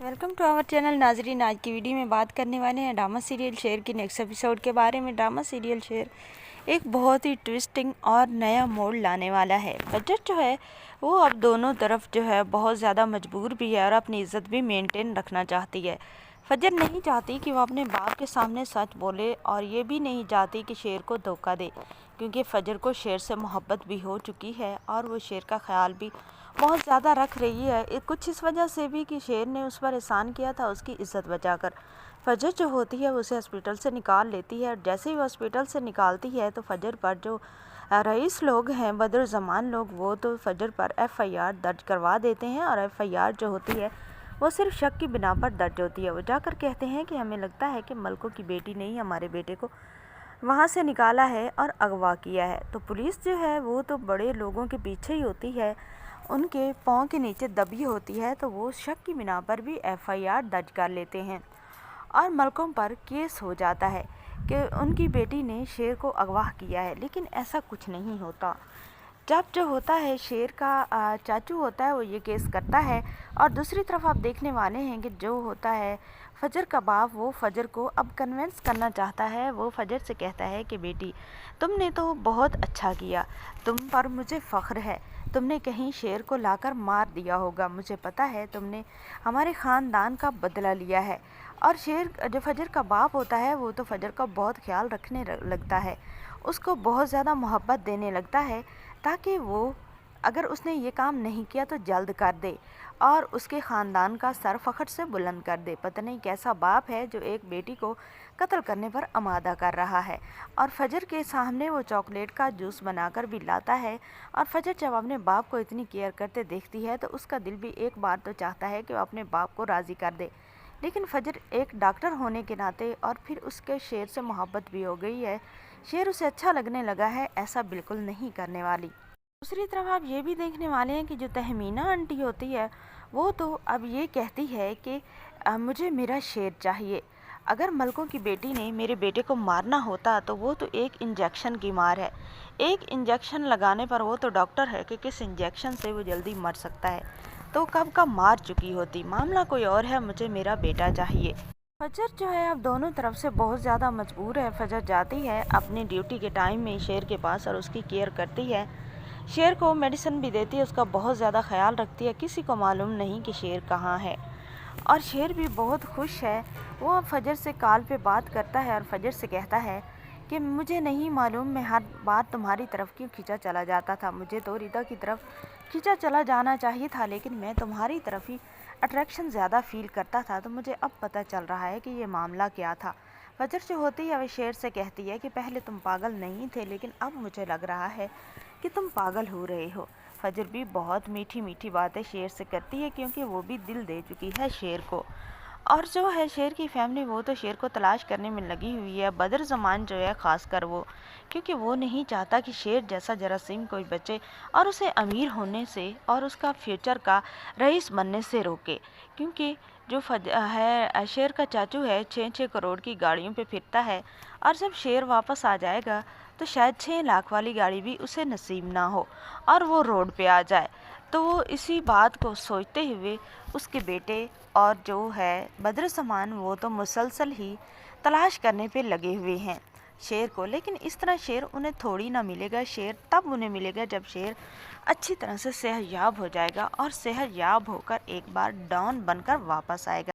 Welcome to our channel नाजरीन। आज की वीडियो में बात करने वाले हैं ड्रामा सीरियल शेर की नेक्स्ट एपिसोड के बारे में। ड्रामा सीरियल शेर एक बहुत ही ट्विस्टिंग और नया मोड़ लाने वाला है। बजट जो है वो अब दोनों तरफ जो है बहुत ज़्यादा मजबूर भी है और अपनी इज़्ज़त भी मेंटेन रखना चाहती है। फजर नहीं चाहती कि वो अपने बाप के सामने सच बोले और ये भी नहीं चाहती कि शेर को धोखा दे, क्योंकि फजर को शेर से मोहब्बत भी हो चुकी है और वो शेर का ख्याल भी बहुत ज़्यादा रख रही है। कुछ इस वजह से भी कि शेर ने उस पर एहसान किया था, उसकी इज़्ज़त बचाकर फजर जो होती है उसे हॉस्पिटल से निकाल लेती है। और जैसे ही वो हॉस्पिटल से निकालती है तो फजर पर जो रईस लोग हैं, बदरुज़मान लोग, वो तो फजर पर FIR दर्ज करवा देते हैं। और FIR जो होती है वो सिर्फ शक की बिना पर दर्ज होती है। वो जाकर कहते हैं कि हमें लगता है कि मलकों की बेटी ने ही हमारे बेटे को वहाँ से निकाला है और अगवा किया है। तो पुलिस जो है वो तो बड़े लोगों के पीछे ही होती है, उनके पाँव के नीचे दबी होती है। तो वो शक की बिना पर भी FIR दर्ज कर लेते हैं और मलकों पर केस हो जाता है कि उनकी बेटी ने शेर को अगवा किया है। लेकिन ऐसा कुछ नहीं होता। जब जो होता है शेर का चाचू होता है वो ये केस करता है, और दूसरी तरफ आप देखने वाले हैं कि जो होता है फजर का बाप, वो फजर को अब कन्विंस करना चाहता है। वो फजर से कहता है कि बेटी, तुमने तो बहुत अच्छा किया, तुम पर मुझे फ़ख्र है। तुमने कहीं शेर को लाकर मार दिया होगा, मुझे पता है तुमने हमारे ख़ानदान का बदला लिया है। और शेर जो फजर का बाप होता है वो तो फजर का बहुत ख्याल रखने लगता है, उसको बहुत ज़्यादा मोहब्बत देने लगता है, ताकि वो अगर उसने ये काम नहीं किया तो जल्द कर दे और उसके ख़ानदान का सर फ़ख्र से बुलंद कर दे। पता नहीं कैसा बाप है जो एक बेटी को कत्ल करने पर आमादा कर रहा है। और फजर के सामने वो चॉकलेट का जूस बनाकर भी लाता है। और फजर जब अपने बाप को इतनी केयर करते देखती है तो उसका दिल भी एक बार तो चाहता है कि वो अपने बाप को राज़ी कर दे। लेकिन फजर एक डॉक्टर होने के नाते और फिर उसके शेर से मोहब्बत भी हो गई है, शेर उसे अच्छा लगने लगा है, ऐसा बिल्कुल नहीं करने वाली। दूसरी तरफ आप ये भी देखने वाले हैं कि जो तहमीना आंटी होती है वो तो अब ये कहती है कि मुझे मेरा शेर चाहिए। अगर मलकों की बेटी ने मेरे बेटे को मारना होता तो वो तो एक इंजेक्शन की मार है। एक इंजेक्शन लगाने पर वो तो डॉक्टर है कि किस इंजेक्शन से वो जल्दी मर सकता है, तो कब का मार चुकी होती। मामला कोई और है, मुझे मेरा बेटा चाहिए। फजर जो है अब दोनों तरफ से बहुत ज़्यादा मजबूर है। फजर जाती है अपनी ड्यूटी के टाइम में शेर के पास और उसकी केयर करती है, शेर को मेडिसिन भी देती है, उसका बहुत ज़्यादा ख्याल रखती है। किसी को मालूम नहीं कि शेर कहाँ है और शेर भी बहुत खुश है। वो अब फजर से कॉल पे बात करता है और फजर से कहता है कि मुझे नहीं मालूम मैं हर बार तुम्हारी तरफ क्यों खींचा चला जाता था। मुझे तो रिदा की तरफ खींचा चला जाना चाहिए था, लेकिन मैं तुम्हारी तरफ ही अट्रैक्शन ज़्यादा फील करता था। तो मुझे अब पता चल रहा है कि ये मामला क्या था। फजर जो होती है वह शेर से कहती है कि पहले तुम पागल नहीं थे, लेकिन अब मुझे लग रहा है कि तुम पागल हो रहे हो। फजर भी बहुत मीठी मीठी बातें शेर से करती है, क्योंकि वो भी दिल दे चुकी है शेर को। और जो है शेर की फैमिली वो तो शेर को तलाश करने में लगी हुई है। बदरुज़मान जो है ख़ासकर वो, क्योंकि वो नहीं चाहता कि शेर जैसा जरासीम कोई बचे और उसे अमीर होने से और उसका फ्यूचर का रईस बनने से रोके। क्योंकि जो शेर का चाचू है 6-6 करोड़ की गाड़ियों पे फिरता है, और जब शेर वापस आ जाएगा तो शायद 6 लाख वाली गाड़ी भी उसे नसीब ना हो और वो रोड पे आ जाए। तो वो इसी बात को सोचते हुए उसके बेटे और जो है बदरुज़मान वो तो मुसलसल ही तलाश करने पे लगे हुए हैं शेर को। लेकिन इस तरह शेर उन्हें थोड़ी ना मिलेगा। शेर तब उन्हें मिलेगा जब शेर अच्छी तरह से सेहतयाब हो जाएगा और सेहतयाब होकर एक बार डॉन बनकर वापस आएगा।